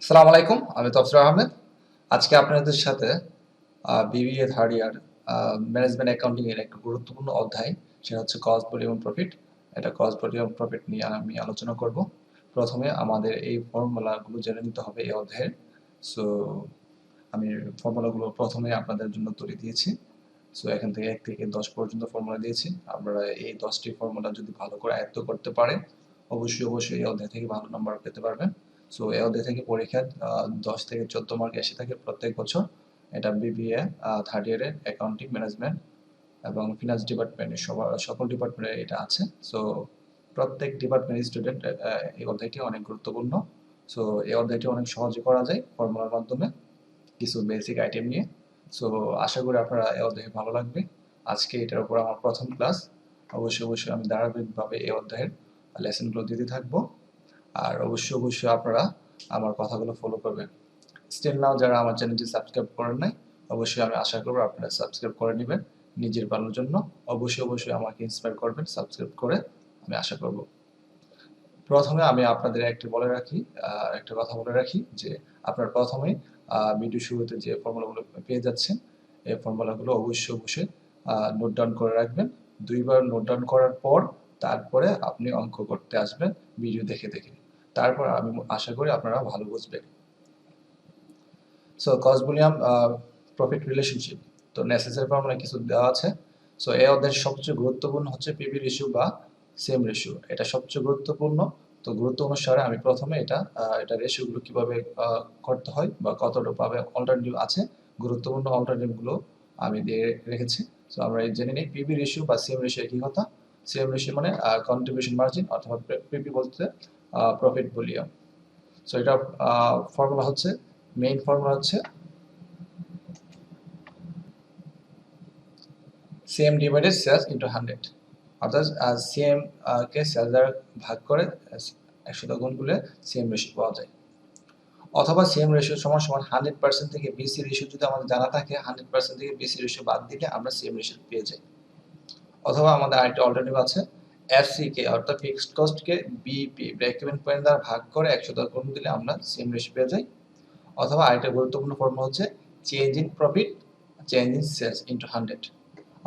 আসসালামু আলাইকুম, আমি তফসির আহমেদ। আজকে আপনাদের সাথে BBA third year management accounting এর একটা গুরুত্বপূর্ণ অধ্যায়, সেটা হচ্ছে কস্ট ভলিউম প্রফিট। এটা কস্ট ভলিউম প্রফিট নিয়ে আমি আলোচনা করব। প্রথমে আমাদের এই ফর্মুলাগুলো জেনে নিতে হবে এই অধ্যায়ের। সো আমি ফর্মুলাগুলো প্রথমে আপনাদের জন্য তুলে দিয়েছি। সো এখান থেকে 1 থেকে 10 পর্যন্ত ফর্মুলা দিয়েছি। আপনারা এই 10টি ফর্মুলা যদি ভালো করে আয়ত্ত করতে পারেন, অবশ্যই এই অধ্যায় থেকে ভালো নাম্বার পেতে পারবেন। সো এই অধ্যায় থেকে পরীক্ষায় 10 থেকে 14 মার্ক এসে থাকে প্রত্যেক বছর। এটা বিবিএ থার্ড ইয়ারের অ্যাকাউন্টিং ম্যানেজমেন্ট এবং ফিনান্স ডিপার্টমেন্টের সকল ডিপার্টমেন্টে এটা আছে। সো প্রত্যেক ডিপার্টমেন্টের স্টুডেন্ট এই অধ্যায়টি অনেক গুরুত্বপূর্ণ। সো এই অধ্যায়টি অনেক সহজে করা যায় ফর্মুলার মাধ্যমে, কিছু বেসিক আইটেম নিয়ে। সো আশা করি আপনারা এই অধ্যায় ভালো লাগবে। আজকে এটার উপর আমার প্রথম ক্লাস। অবশ্যই আমি ধারাবাহিকভাবে এই অধ্যায়ের লেসনগুলো দিতে থাকবো। আর অবশ্যই আপনারা আমার কথাগুলো ফলো করবেন। স্টিল নাও যারা আমার চ্যানেলটি সাবস্ক্রাইব করেন নাই, অবশ্যই আমি আশা করবো আপনারা সাবস্ক্রাইব করে নেবেন নিজের ভালোর জন্য। অবশ্যই আমাকে ইন্সপায়ার করবেন সাবস্ক্রাইব করে, আমি আশা করব। প্রথমে আমি আপনাদের একটা কথা বলে রাখি যে আপনারা প্রথমেই ভিডিও শুরুতে যে ফর্মুলাগুলো পেয়ে যাচ্ছেন, এই ফর্মুলাগুলো অবশ্যই নোট ডাউন করে রাখবেন। 2বার নোট ডাউন করার পর তারপরে আপনি অঙ্ক করতে আসবেন ভিডিও দেখে দেখে। তারপর আমি আশা করি আপনারা ভালো বুঝবেন। So cost volume profit relationship, তো নেসেসারি ফর্মুলা কিছু দেওয়া আছে। সো এই অধ্যায়ের সবচেয়ে গুরুত্বপূর্ণ হচ্ছে পিভি রেশিও বা সেম রেশিও। এটা সবচেয়ে গুরুত্বপূর্ণ। তো গুরুত্ব অনুসারে আমি প্রথমে এটা রেশিওগুলো কিভাবে করতে হয় বা কতটা পাবে অল্টারনেটিভ আছে, গুরুত্বপূর্ণ অল্টারনেটিভগুলো আমি দিয়ে রেখেছি। সো আমরা জেনে নিই পিভি রেশিও বা সেম রেশিও কি কথা। সেম রেশিও মানে কন্ট্রিবিউশন মার্জিন, অথবা পিভি বলতে প্রফিট ভলিউম। সো এটা ফর্মুলা হচ্ছে, মেইন ফর্মুলা হচ্ছে সেম ডিভাইডেড সেলস ইন্টু 100। অর্থাৎ সেম কে সেলস দ্বারা ভাগ করে 100 গুণ করলে সেম রেশিও পাওয়া যায়। অথবা সেম রেশিও সমান 100% থেকে বিসি রেশিও যদি আমাদের জানা থাকে, 100% থেকে বিসি রেশিও বাদ দিলে আমরা সেম রেশিও পেয়ে যাই। অথবা আমাদের আরেকটা অল্টারনেটিভ আছে, এফসি কে অর্থাৎ ফিক্সড কস্ট কে বিপি ব্রেক ইভেন পয়েন্ট দ্বারা ভাগ করে 100 দ্বারা গুণ দিলে আমরা সেম রেশিও পেয়ে যাই। অথবা আরেকটা গুরুত্বপূর্ণ ফর্মুলা হচ্ছে change in profit change in sales into 100।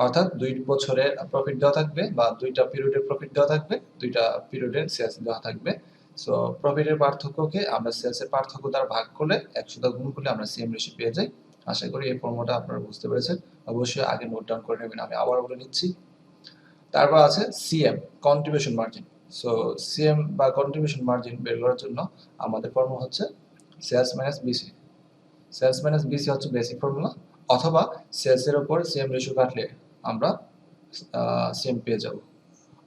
অর্থাৎ 2 বছরের প্রফিট দেওয়া থাকবে বা 2টা পিরিয়ডের প্রফিট দেওয়া থাকবে, 2টা পিরিয়ডের সেলস দেওয়া থাকবে। সো প্রফিটের পার্থক্যকে আমরা সেলসের পার্থক্য দ্বারা ভাগ করলে 100 দ্বারা গুণ করলে আমরা সেম রেশিও পেয়ে যাই। আশা করি এই ফর্মুলাটা আপনারা বুঝতে পেরেছেন। অবশ্যই আগে নোট ডাউন করে নেবেন, আমি আবার বলে নিচ্ছি। তারপর আছে CM, contribution margin. So CM বা কন্ট্রিবিউশন মার্জিন বের করার জন্য আমাদের ফর্মুলা হচ্ছে sales minus BC. Sales minus BC হচ্ছে বেসিক ফর্মুলা। অথবা সেলসের উপর সেম রেশিও কাটলে আমরা সেম পেয়ে যাব।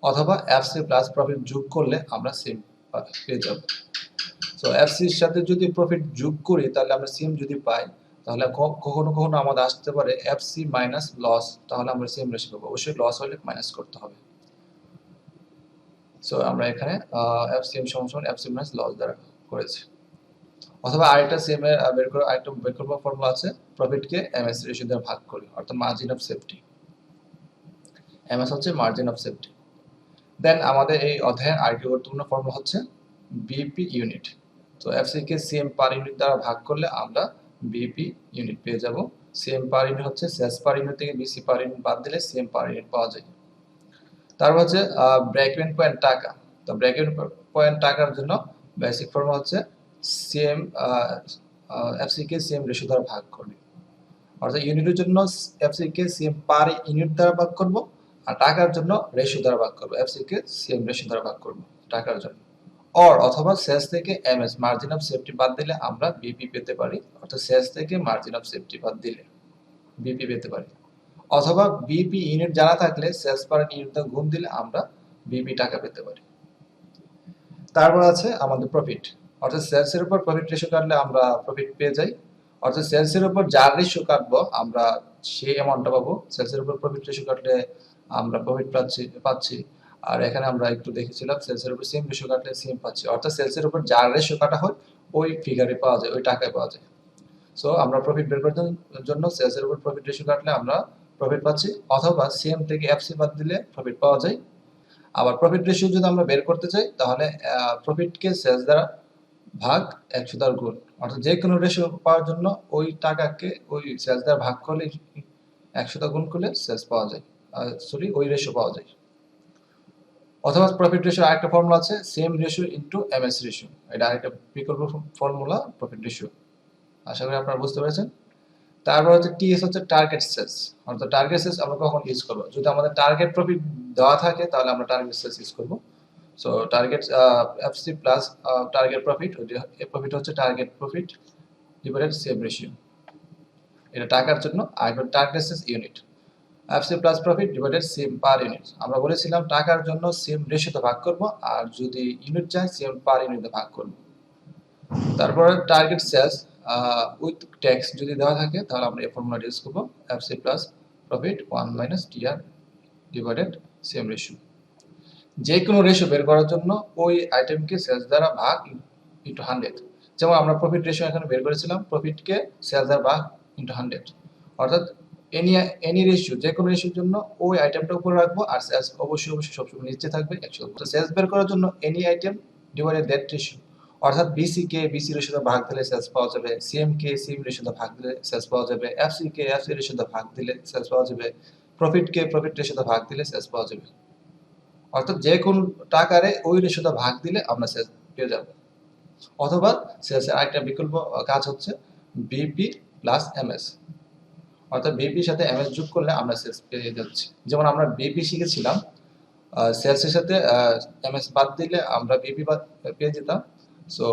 অথবা এফসি প্লাস প্রফিট যোগ করলে আমরা সেম পেয়ে যাব। সো এফসির সাথে যদি প্রফিট যোগ করি তাহলে আমরা সেম যদি পাই, তাহলে কখনো আমাদের আসতে পারে এফসি মাইনাস লস, তাহলে আমরা সেম রেশিও পাবো। অবশ্যই লস হলে মাইনাস করতে হবে। সো আমরা এখানে এফসিএম সমান এফসি মাইনাস লস দ্বারা করেছি। অথবা আরেকটা সেম এর আরেকটা বের করব ফর্মুলা আছে, প্রফিটকে এমএস রেশিও দ্বারা ভাগ করি, অর্থাৎ মার্জিন অফ সেফটি। এমএস হচ্ছে মার্জিন অফ সেফটি। দেন আমাদের এই অধ্যায়ের আরেকটি গুরুত্বপূর্ণ ফর্মুলা হচ্ছে বিপি ইউনিট। তো এফসি কে সিএম পার ইউনিট দ্বারা ভাগ করলে আমরা বিপি ইউনিট পেয়ে যাব। সিএম পার ইউনিট হচ্ছে সেলস পার ইউনিট থেকে বিসি পার ইউনিট বাদ দিলে সিএম পার ইউনিট পাওয়া যায়। তারপর হচ্ছে ব্রেক ইভেন পয়েন্ট টাকা। তো ব্রেক ইভেন পয়েন্ট টাকার জন্য বেসিক ফর্মুলা হচ্ছে সিএম এফসি কে সিএম রেশিও দ্বারা ভাগ করবে। অর্থাৎ ইউনিটের জন্য এফসি কে সিএম পার ইউনিট দ্বারা ভাগ করব, আর টাকার জন্য রেশিও দ্বারা ভাগ করব, এফসি কে সিএম রেশিও দ্বারা ভাগ করব টাকার জন্য। অথবা সেলস থেকে এমএস মার্জিন অফ সেফটি বাদ দিলে আমরা বিপি পেতে পারি। অর্থাৎ সেলস থেকে মার্জিন অফ সেফটি বাদ দিলে বিপি পেতে পারি। অথবা বিপি ইউনিট জানা থাকলে সেলস পার ইউনিট দ্বারা গুণ দিলে আমরা বিপি টাকা পেতে পারি। তারপর আছে আমাদের প্রফিট, অর্থাৎ সেলস এর উপর প্রফিট রেশিও কাটলে আমরা প্রফিট পেয়ে যাই। অর্থাৎ সেলস এর উপর যার রেশিও কাটবো আমরা সেই অ্যামাউন্টটা পাবো। সেলস এর উপর প্রফিট রেশিও কাটলে আমরা প্রফিট পাচ্ছি। আর এখানে আমরা একটু দেখেছিলাম সেলস এর উপর সেম রেশিও কাটলে সেম পাচ্ছি। অর্থাৎ সেলস এর উপর যার রেশিও কাটা হয় ওই ফিগারে পাওয়া যায়, ওই টাকায় পাওয়া যায়। সো আমরা প্রফিট বের করার জন্য সেলস এর উপর প্রফিট রেশিও কাটলে আমরা প্রফিট পাচ্ছি, অথবা সিএম থেকে এফসি বাদ দিলে প্রফিট পাওয়া যায়। আবার প্রফিট রেশিও যদি আমরা বের করতে চাই তাহলে প্রফিটকে সেলস দ্বারা ভাগ 100 দ্বারা গুণ, অর্থাৎ যে কোনো রেশিও পাওয়ার জন্য ওই টাকাকে ওই সেলস দ্বারা ভাগ করলে 100 দ্বারা গুণ করলে সেলস পাওয়া যায়, সরি ওই রেশিও পাওয়া যায়। অথবা প্রফিট রেশিও আরেকটা ফর্মুলা আছে, same ratio into MS ratio, এটা আরেকটা বিকল্প ফর্মুলা প্রফিট রেশিও। আশা করি আপনারা বুঝতে পেরেছেন। তারপর হচ্ছে টিএস হচ্ছে টার্গেট সেলস, অর্থাৎ টার্গেট সেলস আমরা কখন ইউজ করব, যদি আমাদের টার্গেট প্রফিট দেওয়া থাকে তাহলে আমরা টার্গেট সেলস ইউজ করব। So target FC plus target profit, এই প্রফিট হচ্ছে target profit divided same ratio, এটা টাকার জন্য। আর target sales unit, FC plus profit divided CM per unit, আমরা বলেছিলাম টাকার জন্য সেম রেশিওতে ভাগ করব, আর যদি ইউনিট চাই সেম পার ইউনিটে ভাগ করব। তারপরে টার্গেট সেলস উইথ ট্যাক্স যদি দেওয়া থাকে তাহলে আমরা এই ফর্মুলাটা ইউজ করব, FC plus profit 1 minus TR divided same ratio. যে কোনো রেশিও বের করার জন্য ওই আইটেমকে সেলস দ্বারা ভাগ ইনটু 100, যেমন আমরা প্রফিট রেশিও এখানে বের করেছিলাম, প্রফিটকে সেলস দ্বারা ভাগ ইনটু 100, অর্থাৎ এনি রেশিও, যে কোনো রেশিওর জন্য ওই আইটেমটা উপরে রাখবো আর সেলস অবশ্যই সবসময় নিচে থাকবে 100। সেলস বের করার জন্য any item divided that ratio, অর্থাৎ বিসি কে বিসি রেশিওতে ভাগ দিলে সেলস পাওয়া যাবে, সিএম কে সিএম রেশিওতে ভাগ দিলে সেলস পাওয়া যাবে, এফসি কে এফসি রেশিওতে ভাগ দিলে সেলস পাওয়া যাবে, প্রফিট কে প্রফিট রেশিওতে ভাগ দিলে সেলস পাওয়া যাবে। অর্থাৎ যে কোন টাকারে ওই রেশিওতে ভাগ দিলে আমরা সেলস পেয়ে যাব। অথবা সেলসের আরেকটা বিকল্প কাজ হচ্ছে বিপি প্লাস এমএস, অর্থাৎ বিপির সাথে এমএস যোগ করলে আমরা সেলস পেয়ে যাচ্ছি। যেমন আমরা বিপি শিখেছিলাম, সেলসের সাথে এমএস বাদ দিলে আমরা বিপি বাদ পেয়ে যেতাম। So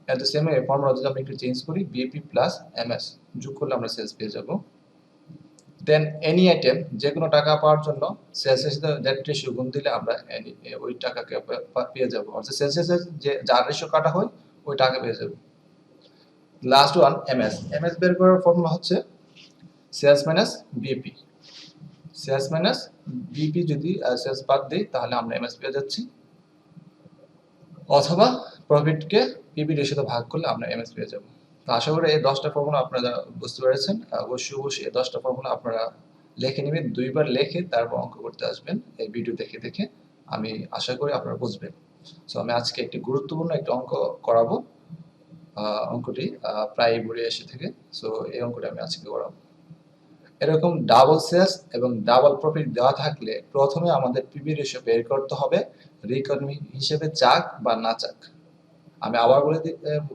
at the same formula যদি আমরা একটু চেঞ্জ করি, বিপি প্লাস এমএস যোগ করলে আমরা সেলস পেয়ে যাব। দেন এনি আইটেম, যে কোনো টাকা পাওয়ার জন্য সেলসের সাথে দ্যাট রেশিও গুণ দিলে আমরা ওই টাকাকে পেয়ে যাব, অর্থাৎ সেলসের সাথে যে যার রেশিও কাটা হয় ওই টাকা পেয়ে যাব। লাস্ট ওয়ান এমএস, এমএস বের করার ফর্মুলা হচ্ছে sales minus BP, sales minus BP যদি সেলস বাদ দিই তাহলে আমরা এমএস পেয়ে যাচ্ছি, অথবা প্রফিটকে পিবি রেশিওতে ভাগ করলে আমরা এমএস পেয়ে যাব। তো আশা করি এই 10টা ফর্মুলা আপনারা বুঝতে পেরেছেন। অবশ্যই এই 10টা ফর্মুলা আপনারা লিখে নেবেন, দুইবার লিখে তারপর অঙ্ক করতে আসবেন এই ভিডিও দেখে দেখে, আমি আশা করি আপনারা বুঝবেন। সো আমি আজকে একটি গুরুত্বপূর্ণ একটা অঙ্ক করাবো, অঙ্কটি প্রায় বোর্ডে এসে থেকে। সো এই অঙ্কটি আমি আজকে করাবো। এরকম ডাবল সেলস এবং ডাবল প্রফিট দেওয়া থাকলে প্রথমে আমাদের পিবি রেশিও বের করতে হবে, রিকনমি হিসেবে চাক বা না চাক। আমি আবার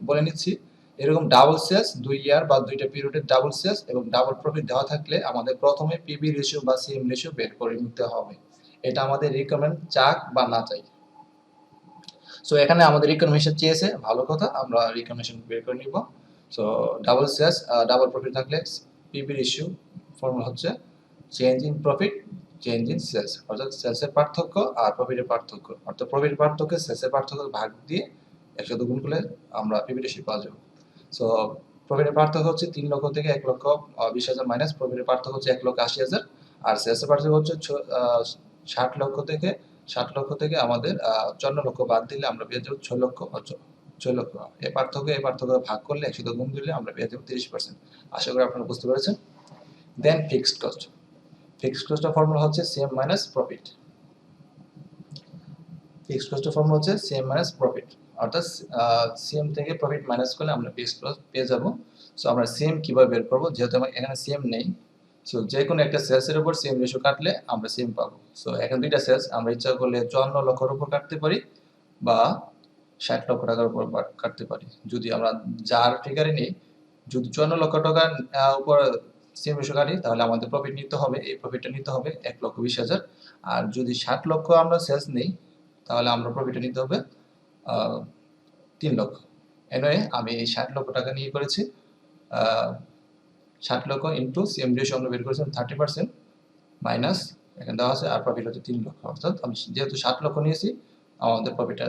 বলে নিচ্ছি, এরকম ডাবল সেলস 2 ইয়ার বা 2টা পিরিয়ডের ডাবল সেলস এবং ডাবল প্রফিট দেওয়া থাকলে আমাদের প্রথমে পিবি রেশিও বা সিএম রেশিও বের করে নিতে হবে, এটা আমাদের রিকমেন্ড চাক বা না চাই। সো এখানে আমাদের রিকমেন্ডেশন চেয়েছে, ভালো কথা, আমরা রিকমেন্ডেশন বের করে নিব। So double sales double profit থাকলে পিবি রেশিও ফর্মুলা হচ্ছে change in profit change in sales, অর্থাৎ সেলসের পার্থক্য আর প্রফিটের পার্থক্য, অর্থাৎ প্রফিটের পার্থক্য সেলসের পার্থক্য ভাগ দিয়ে 100 গুণ করলে আমরা পিবি রেশিও পাওয়া যাবে। সো প্রফিটের পার্থক্য হচ্ছে 3 লক্ষ থেকে 1,20,000 মাইনাস প্রফিটের পার্থক্য হচ্ছে 1,80,000, আর সেলসের পার্থক্য হচ্ছে 60 লক্ষ থেকে আমাদের 54 লক্ষ বাদ দিলে আমরা পেয়ে যাবো 6 লক্ষ। এই পার্থক্য ভাগ করলে 100 গুণ দিলে আমরা পেয়ে যাবো 30%। আশা করি আপনারা বুঝতে পেরেছেন। দেন ফিক্সড কস্ট, ফিক্সড কস্টের ফর্মুলা হচ্ছে সেম মাইনাস প্রফিট, ফিক্সড কস্টের ফর্মুলা হচ্ছে সেম মাইনাস প্রফিট, অর্থাৎ সেম থেকে প্রফিট মাইনাস করলে আমরা ফিক্সড কস্ট পেয়ে যাব। সো আমরা সেম কিভাবে বের করব, যেহেতু আমার এখানে সেম নেই, সো যে কোনো একটা সেলসের উপর সেম রেশিও কাটলে আমরা সেম পাবো। সো এখানে দুইটা সেলস, আমরা ইচ্ছা করলে 54 লক্ষের উপর কাটতে পারি বা 60 লক্ষ টাকার উপর কাটতে পারি। যদি আমরা যার ফিগারে নেই, যদি 54 লক্ষ টাকার উপর সেম রেশিও কাটি তাহলে আমাদের প্রফিট নিতে হবে, এই প্রফিটটা নিতে হবে 1,20,000। আর যদি 60 লক্ষ আমরা সেলস নেই তাহলে আমরা প্রফিটটা নিতে হবে 3 লক্ষ। এনওয়ে আমি 60 লক্ষ টাকা নিয়ে করেছি, 60 লক্ষ ইন্টু সেম রেশিও আমরা বের করেছিলাম 30% মাইনাস এখানে দেওয়া আছে, আর প্রফিট হচ্ছে 3 লক্ষ, অর্থাৎ আমি যেহেতু 60 লক্ষ নিয়েছি আমাদের প্রফিটটা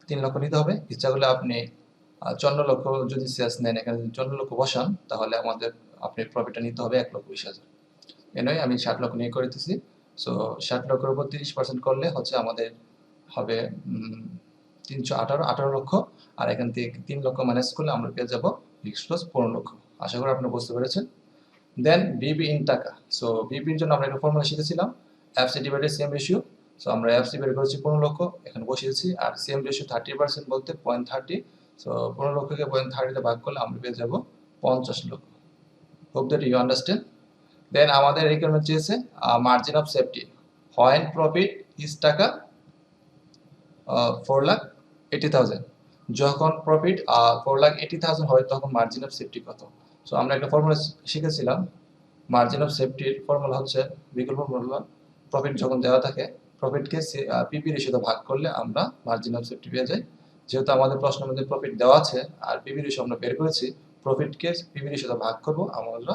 3 লক্ষ নিতে হবে। ইচ্ছা করলে আপনি 54 লক্ষ যদি সেলস নেন, এখানে যদি 54 লক্ষ বসান তাহলে আমাদের আপনি প্রফিটটা নিতে হবে 1,20,000। এনওয়ে আমি 60 লক্ষ নিয়ে করে দিচ্ছি। সো 60 লক্ষের উপর 30% করলে হচ্ছে আমাদের হবে 18 লক্ষ, আর এখান থেকে 3 লক্ষ মাইনাস করলে আমরা পেয়ে যাব ফিক্সড কস্ট 15 লক্ষ। আশা করি আপনি বুঝতে পেরেছেন। দেন বিবি ইন টাকা, সো বিবি এর জন্য আমরা একটা ফর্মুলা শিখেছিলাম, FC divided same ratio. So আমরা এফসি বের করেছি 15 লক্ষ, এখানে বসিয়েছি। আর সিএম রেশিও 30% বলতে 0.30, সো 15 লক্ষকে 0.30 তে ভাগ করলে আমরা পেয়ে যাব 50 লক্ষ। Hope that you understand. Then আমাদের রিকোয়ারমেন্ট চেয়েছে margin of safety, when profit is টাকা 4,80,000, যখন প্রফিট 4,80,000 হয় তখন মার্জিন অফ সেফটি কত। সো আমরা একটা ফর্মুলা শিখেছিলাম, মার্জিন অফ সেফটির ফর্মুলা হচ্ছে, বিকল্প ফর্মুলা, প্রফিট যখন দেওয়া থাকে প্রফিটকে পিপি রেশিওতে ভাগ করলে আমরা মার্জিন অফ সেফটি পেয়ে যাই। যেহেতু আমাদের প্রশ্নের মধ্যে প্রফিট দেওয়া আছে আর পিপি রেশিও আমরা বের করেছি, প্রফিটকে পিপি রেশিওতে ভাগ করব, আমরা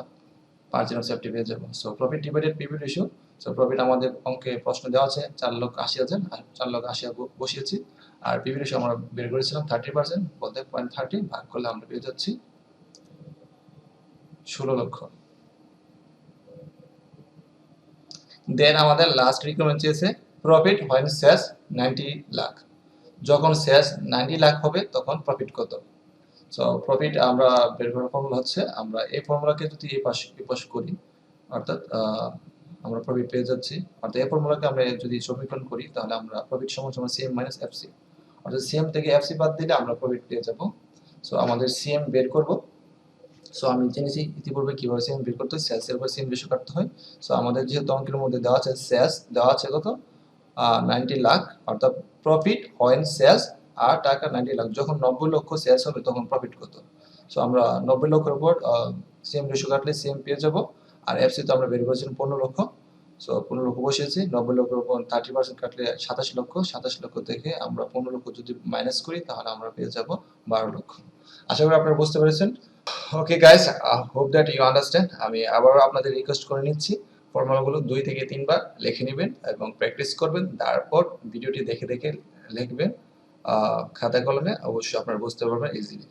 মার্জিন অফ সেফটি পেয়ে যাবো। সো প্রফিট ডিভাইডেড পিপি রেশিও। সো প্রফিট আমাদের অঙ্কে প্রশ্ন দেওয়া আছে 4,80,000, আর 4,80,000 বসিয়েছি। আর পিপি রেশিও আমরা বের করেছিলাম 30%, বলতে 0.30 ভাগ করলে আমরা পেয়ে যাচ্ছি 16 লক্ষ। দেন আমাদের লাস্ট রিকোয়ারমেন্ট চেয়েছে প্রফিট হোয়েন সেলস 90 লাখ, যখন সেলস 90 লাখ হবে তখন প্রফিট কত। সো প্রফিট আমরা বের করার ফর্মুলা হচ্ছে, আমরা এই ফর্মুলাকে যদি এই পাশে করি, অর্থাৎ আমরা প্রফিট পেয়ে যাচ্ছি। অর্থাৎ এই ফর্মুলাকে আমরা যদি সমীকরণ করি তাহলে আমরা প্রফিট সমান সমান সিএম মাইনাস এফসি, অর্থাৎ সিএম থেকে এফসি বাদ দিলে আমরা প্রফিট পেয়ে যাব। সো আমাদের সিএম বের করব। সো আমি জেনেছি ইতিপূর্বে কিভাবে সিএম বের করতে হয়, সেলসের উপর সিএম রেশিও কাটতে হয়। সো আমাদের যেহেতু অঙ্কের মধ্যে দেওয়া আছে সেলস দেওয়া আছে কত 90 লাখ, অর্থাৎ প্রফিট হোয়েন সেলস আর টাকা 90 লাখ, যখন 90 লক্ষ সেলস হবে তখন প্রফিট কত। সো আমরা 90 লক্ষের উপর সিএম রেশিও কাটলে সিএম পেয়ে যাব। আর এফসি তো আমরা বের করেছিলাম 15 লক্ষ। সো 15 লক্ষ বসিয়েছি, 90 লক্ষের উপর 30% কাটলে 27 লক্ষ, 27 লক্ষ থেকে আমরা 15 লক্ষ যদি মাইনাস করি তাহলে আমরা পেয়ে যাব 12 লক্ষ। আশা করি আপনারা বুঝতে পেরেছেন। Okay guys, hope that you understand. আমি আবারও আপনাদের রিকোয়েস্ট করে নিচ্ছি, ফর্মুলাগুলো 2 থেকে 3 বার লিখে নেবেন এবং প্র্যাকটিস করবেন, তারপর ভিডিওটি দেখে দেখে লিখবেন খাতা কলমে, অবশ্যই আপনারা বুঝতে পারবেন ইজিলি।